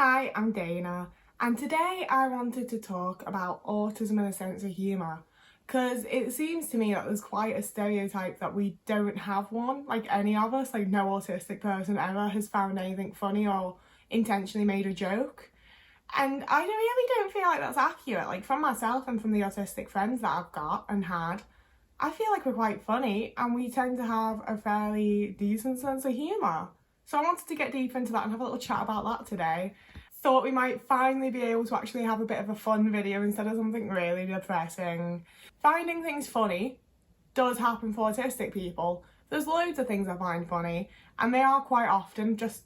Hi, I'm Dana, and today I wanted to talk about autism and a sense of humour, because it seems to me that there's quite a stereotype that we don't have one, like any of us, like no autistic person ever has found anything funny or intentionally made a joke. And I really don't feel like that's accurate, like from myself and from the autistic friends that I've got and had. I feel like we're quite funny and we tend to have a fairly decent sense of humour. So I wanted to get deep into that and have a little chat about that today. Thought we might finally be able to actually have a bit of a fun video instead of something really depressing. Finding things funny does happen for autistic people. There's loads of things I find funny and they are quite often just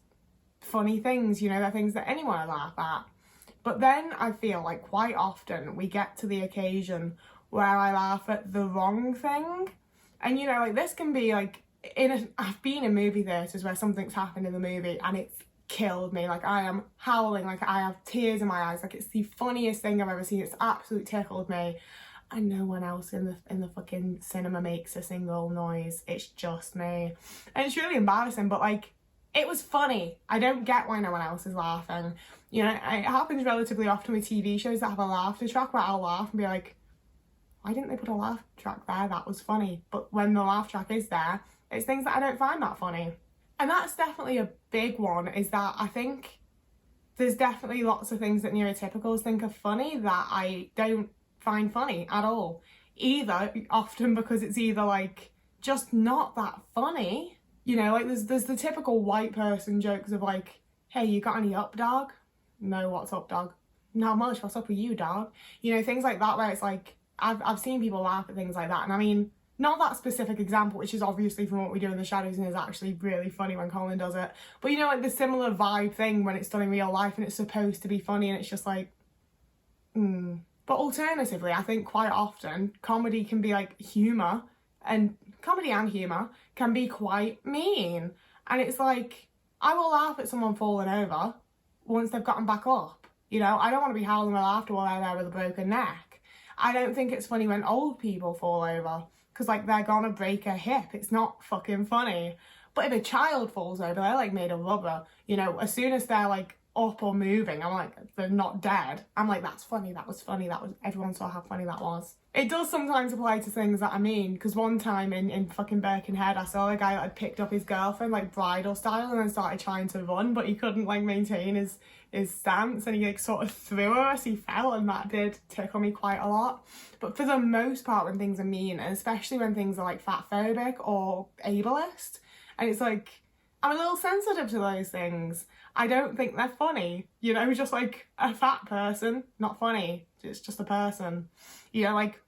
funny things, you know, they're things that anyone would laugh at. But then I feel like quite often we get to the occasion where I laugh at the wrong thing. And you know, like this can be like, I've been in movie theatres where something's happened in the movie and it's killed me. Like I am howling, like I have tears in my eyes, like it's the funniest thing I've ever seen. It's absolutely tickled me. And no one else in the fucking cinema makes a single noise. It's just me. And it's really embarrassing, but like, it was funny. I don't get why no one else is laughing. You know, it happens relatively often with TV shows that have a laughter track where I'll laugh and be like, why didn't they put a laugh track there? That was funny. But when the laugh track is there, it's things that I don't find that funny. And that's definitely a big one, is that I think there's definitely lots of things that neurotypicals think are funny that I don't find funny at all. Either, often because it's either like, just not that funny. You know, like there's the typical white person jokes of like, hey, you got any up, dog? No, what's up, dog? Not much, what's up with you, dog? You know, things like that where it's like, I've seen people laugh at things like that. And I mean, not that specific example, which is obviously from What We Do in the Shadows and is actually really funny when Colin does it. But you know, like the similar vibe thing when it's done in real life and it's supposed to be funny and it's just like, But alternatively, I think quite often comedy can be like humour, and comedy and humour can be quite mean. And it's like, I will laugh at someone falling over once they've gotten back up. You know, I don't want to be howling with laughter while they're there with a broken neck. I don't think it's funny when old people fall over, because like they're gonna break a hip. It's not fucking funny. But if a child falls over, they're like made of rubber. You know, as soon as they're like up or moving, I'm like, they're not dead. I'm like, that's funny, that was funny, everyone saw how funny that was. It does sometimes apply to things that I mean, because one time in fucking Birkenhead, I saw a guy that had picked up his girlfriend like bridal style and then started trying to run, but he couldn't like maintain his stance and he like sort of threw her as he fell, and that did tickle me quite a lot. But for the most part, when things are mean, and especially when things are like fat phobic or ableist, and it's like, I'm a little sensitive to those things. I don't think they're funny. You know, just like a fat person, not funny. It's just a person. You know, like,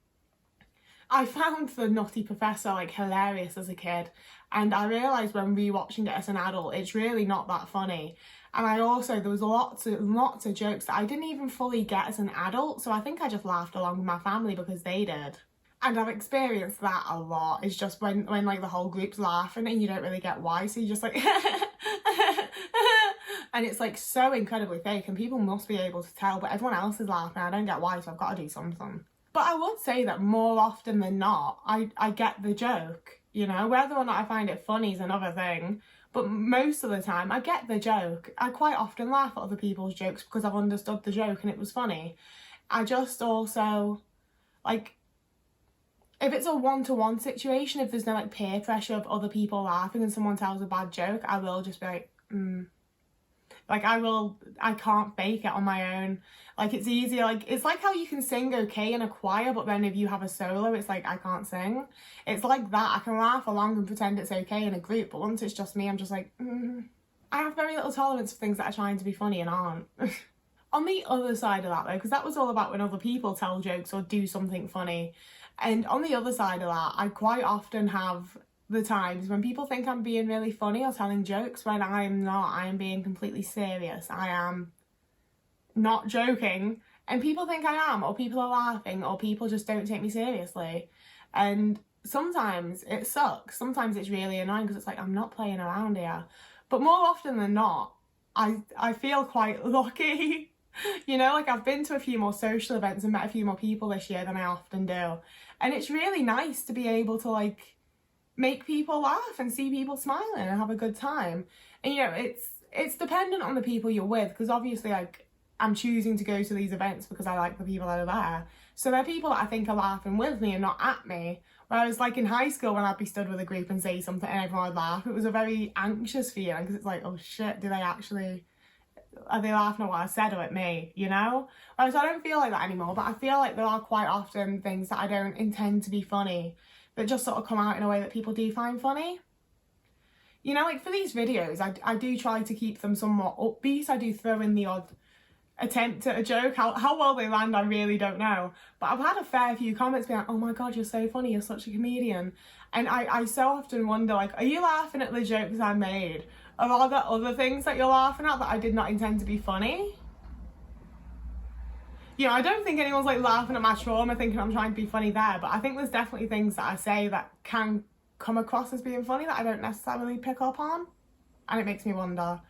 I found The Nutty Professor like hilarious as a kid, and I realised when rewatching it as an adult, it's really not that funny. And I also, there was lots of jokes that I didn't even fully get as an adult, so I think I just laughed along with my family because they did. And I've experienced that a lot. It's just when like the whole group's laughing and you don't really get why, so you just like and it's like so incredibly fake and people must be able to tell, but everyone else is laughing. I don't get why, so I've got to do something. But I would say that more often than not, I get the joke, you know, whether or not I find it funny is another thing. But most of the time, I get the joke. I quite often laugh at other people's jokes because I've understood the joke and it was funny. I just also, like, if it's a one-to-one situation, if there's no like peer pressure of other people laughing and someone tells a bad joke, I will just be like, Like I can't fake it on my own. Like it's easier, like it's like how you can sing okay in a choir, but then if you have a solo, it's like I can't sing. It's like that. I can laugh along and pretend it's okay in a group, but once it's just me, I'm just like, I have very little tolerance for things that are trying to be funny and aren't. On the other side of that though, because that was all about when other people tell jokes or do something funny. And on the other side of that, I quite often have the times when people think I'm being really funny or telling jokes when I'm not. I am being completely serious. I am not joking. And people think I am, or people are laughing, or people just don't take me seriously. And sometimes it sucks. Sometimes it's really annoying because it's like, I'm not playing around here. But more often than not, I feel quite lucky. You know, like I've been to a few more social events and met a few more people this year than I often do. And it's really nice to be able to like make people laugh and see people smiling and have a good time. And you know, it's dependent on the people you're with, because obviously, like, I'm choosing to go to these events because I like the people that are there. So they're people that I think are laughing with me and not at me. Whereas, like, in high school, when I'd be stood with a group and say something and everyone would laugh, it was a very anxious feeling, because it's like, oh shit, are they laughing at what I said or at me, you know? Whereas I don't feel like that anymore, but I feel like there are quite often things that I don't intend to be funny that just sort of come out in a way that people do find funny. You know, like for these videos, I do try to keep them somewhat upbeat. I do throw in the odd attempt at a joke. How well they land, I really don't know. But I've had a fair few comments being like, oh my God, you're so funny, you're such a comedian. And I so often wonder, like, are you laughing at the jokes I made? Or are there other things that you're laughing at that I did not intend to be funny? You know, I don't think anyone's like laughing at my trauma thinking I'm trying to be funny there, but I think there's definitely things that I say that can come across as being funny that I don't necessarily pick up on, and it makes me wonder.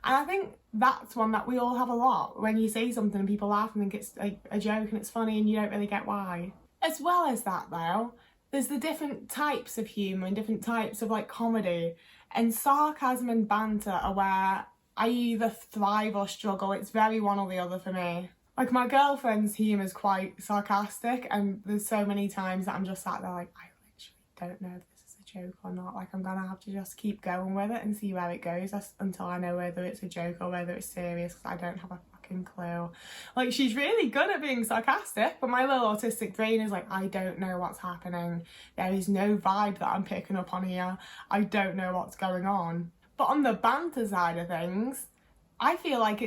And I think that's one that we all have a lot, when you say something and people laugh and think it's like a joke and it's funny and you don't really get why. As well as that though, there's the different types of humour and different types of like comedy, and sarcasm and banter are where I either thrive or struggle. It's very one or the other for me. Like, my girlfriend's humour is quite sarcastic, and there's so many times that I'm just sat there like, I literally don't know if this is a joke or not. Like, I'm gonna have to just keep going with it and see where it goes until I know whether it's a joke or whether it's serious, because I don't have a fucking clue. Like, she's really good at being sarcastic, but my little autistic brain is like, I don't know what's happening. There is no vibe that I'm picking up on here. I don't know what's going on. But on the banter side of things, I feel like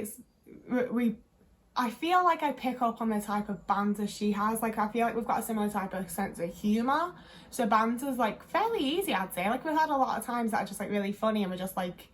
I pick up on the type of banter she has. Like, I feel like we've got a similar type of sense of humour. So banter's like fairly easy, I'd say. Like, we've had a lot of times that are just like really funny and we're just like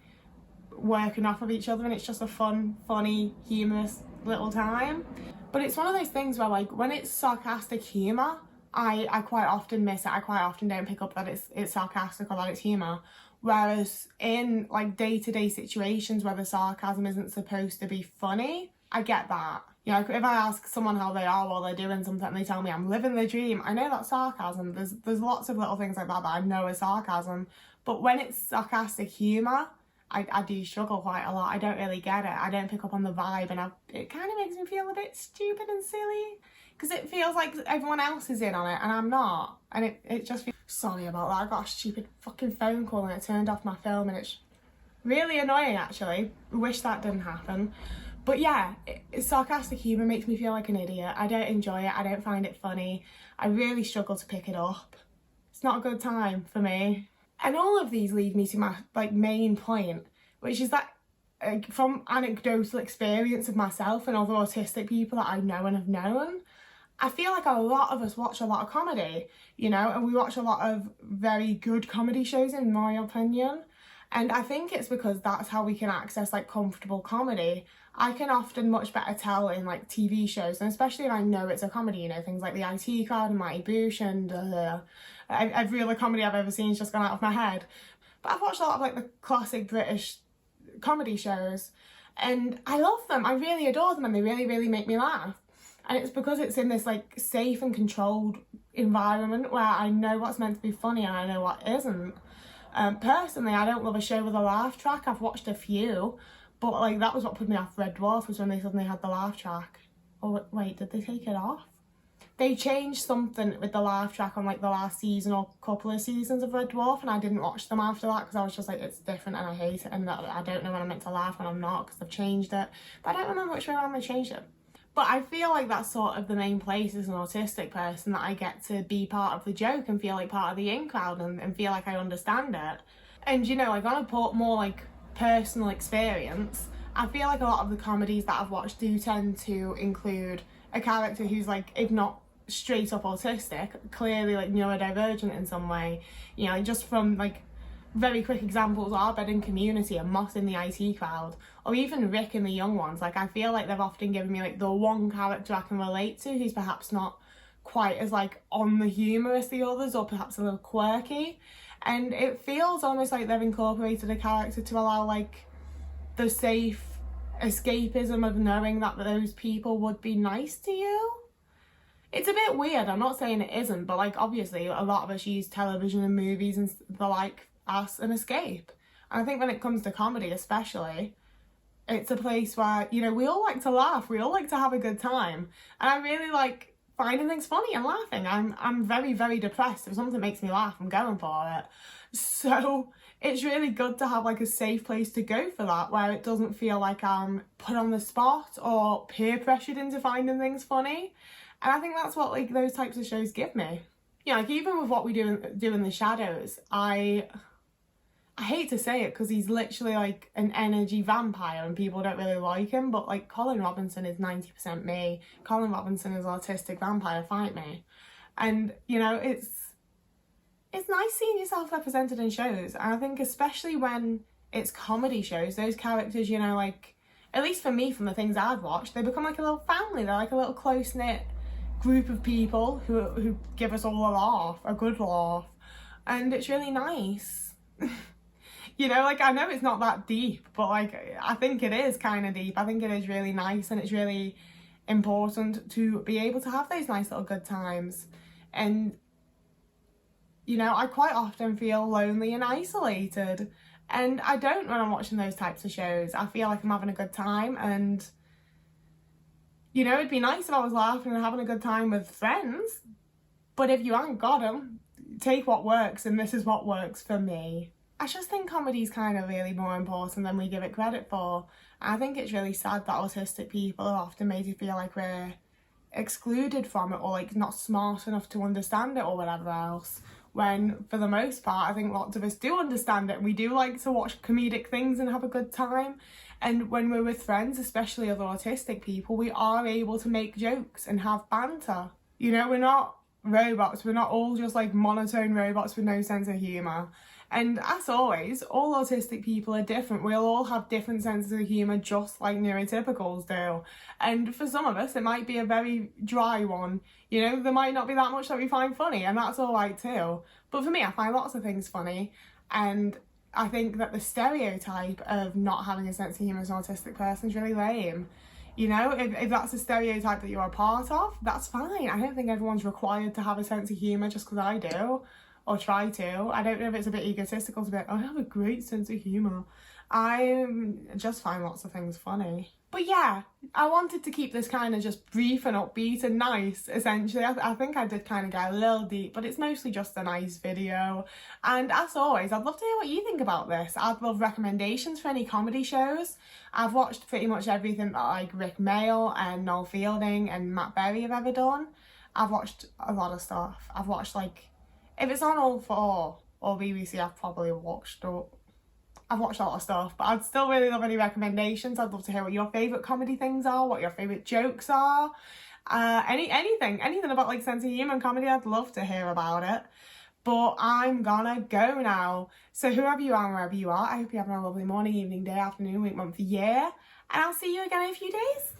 working off of each other, and it's just a fun, funny, humorous little time. But it's one of those things where, like, when it's sarcastic humour, I quite often miss it. I quite often don't pick up that it's sarcastic or that it's humour. Whereas in like day-to-day situations where the sarcasm isn't supposed to be funny, I get that. You know, if I ask someone how they are while they're doing something and they tell me I'm living the dream, I know that's sarcasm. There's lots of little things like that I know is sarcasm. But when it's sarcastic humour, I do struggle quite a lot. I don't really get it. I don't pick up on the vibe, and it kind of makes me feel a bit stupid and silly, because it feels like everyone else is in on it and I'm not. And it just feels... Sorry about that. I got a stupid fucking phone call and it turned off my film, and it's really annoying actually. I wish that didn't happen. But yeah, sarcastic humour makes me feel like an idiot. I don't enjoy it. I don't find it funny. I really struggle to pick it up. It's not a good time for me. And all of these lead me to my like main point, which is that from anecdotal experience of myself and other autistic people that I know and have known, I feel like a lot of us watch a lot of comedy, you know, and we watch a lot of very good comedy shows in my opinion. And I think it's because that's how we can access like comfortable comedy. I can often much better tell in like TV shows, and especially if I know it's a comedy, you know, things like the IT Crowd and Mighty Boosh and every other comedy I've ever seen has just gone out of my head. But I've watched a lot of like the classic British comedy shows and I love them. I really adore them and they really, really make me laugh. And it's because it's in this like safe and controlled environment where I know what's meant to be funny and I know what isn't. Personally, I don't love a show with a laugh track. I've watched a few, but like that was what put me off Red Dwarf, was when they suddenly had the laugh track. Oh wait, did they take it off? They changed something with the laugh track on like the last season or couple of seasons of Red Dwarf, and I didn't watch them after that because I was just like, it's different and I hate it, and that I don't know when I'm meant to laugh when I'm not because they've changed it. But I don't remember which way around they changed it. But I feel like that's sort of the main place as an autistic person, that I get to be part of the joke and feel like part of the in crowd and feel like I understand it. And you know, like on a more like personal experience, I feel like a lot of the comedies that I've watched do tend to include a character who's like, if not straight up autistic, clearly like neurodivergent in some way. You know, just from like very quick examples, Arbed in Community and Moss in the IT Crowd, or even Rick in The Young Ones. Like, I feel like they've often given me like the one character I can relate to who's perhaps not quite as like on the humour as the others, or perhaps a little quirky, and it feels almost like they've incorporated a character to allow like the safe escapism of knowing that those people would be nice to you. It's a bit weird, I'm not saying it isn't, but like obviously a lot of us use television and movies and the like as an escape. And I think when it comes to comedy especially, It's a place where, you know, we all like to laugh, we all like to have a good time, and I really like finding things funny and laughing. I'm very, very depressed. If something makes me laugh, I'm going for it. So it's really good to have like a safe place to go for that, where it doesn't feel like I'm put on the spot or peer pressured into finding things funny. And I think that's what like those types of shows give me. You know, like even with what we do in the shadows, I hate to say it because he's literally like an energy vampire and people don't really like him, but like Colin Robinson is 90% me. Colin Robinson is autistic vampire, fight me. And you know, it's nice seeing yourself represented in shows, and I think especially when it's comedy shows, those characters, you know, like at least for me from the things I've watched, they become like a little family. They're like a little close-knit group of people who give us all a laugh, a good laugh, and it's really nice. You know, like I know it's not that deep, but like I think it is kind of deep. I think it is really nice, and it's really important to be able to have those nice little good times. And you know, I quite often feel lonely and isolated, and I don't when I'm watching those types of shows. I feel like I'm having a good time, and you know, it'd be nice if I was laughing and having a good time with friends, but if you haven't got them, take what works, and this is what works for me. I just think comedy's kind of really more important than we give it credit for. I think it's really sad that autistic people are often made to feel like we're excluded from it, or like not smart enough to understand it or whatever else, when for the most part I think lots of us do understand it, and we do like to watch comedic things and have a good time. And when we're with friends, especially other autistic people, we are able to make jokes and have banter. You know, we're not robots, we're not all just like monotone robots with no sense of humour. And as always, all autistic people are different. We'll all have different senses of humour, just like neurotypicals do. And for some of us, it might be a very dry one. You know, there might not be that much that we find funny, and that's all right too. But for me, I find lots of things funny. And I think that the stereotype of not having a sense of humour as an autistic person is really lame. You know, if that's a stereotype that you're a part of, that's fine. I don't think everyone's required to have a sense of humour just because I do. Or try to. I don't know if it's a bit egotistical to be like, I have a great sense of humour. I just find lots of things funny. But yeah, I wanted to keep this kind of just brief and upbeat and nice, essentially. I think I did kind of get a little deep, but it's mostly just a nice video. And as always, I'd love to hear what you think about this. I'd love recommendations for any comedy shows. I've watched pretty much everything that like Rick Mayall and Noel Fielding and Matt Berry have ever done. I've watched a lot of stuff. I've watched like, if it's on All 4 or BBC, I've probably watched a lot of stuff, but I'd still really love any recommendations. I'd love to hear what your favourite comedy things are, what your favourite jokes are, anything about like sense of humour and comedy. I'd love to hear about it. But I'm gonna go now. So whoever you are, wherever you are, I hope you're having a lovely morning, evening, day, afternoon, week, month, year, and I'll see you again in a few days.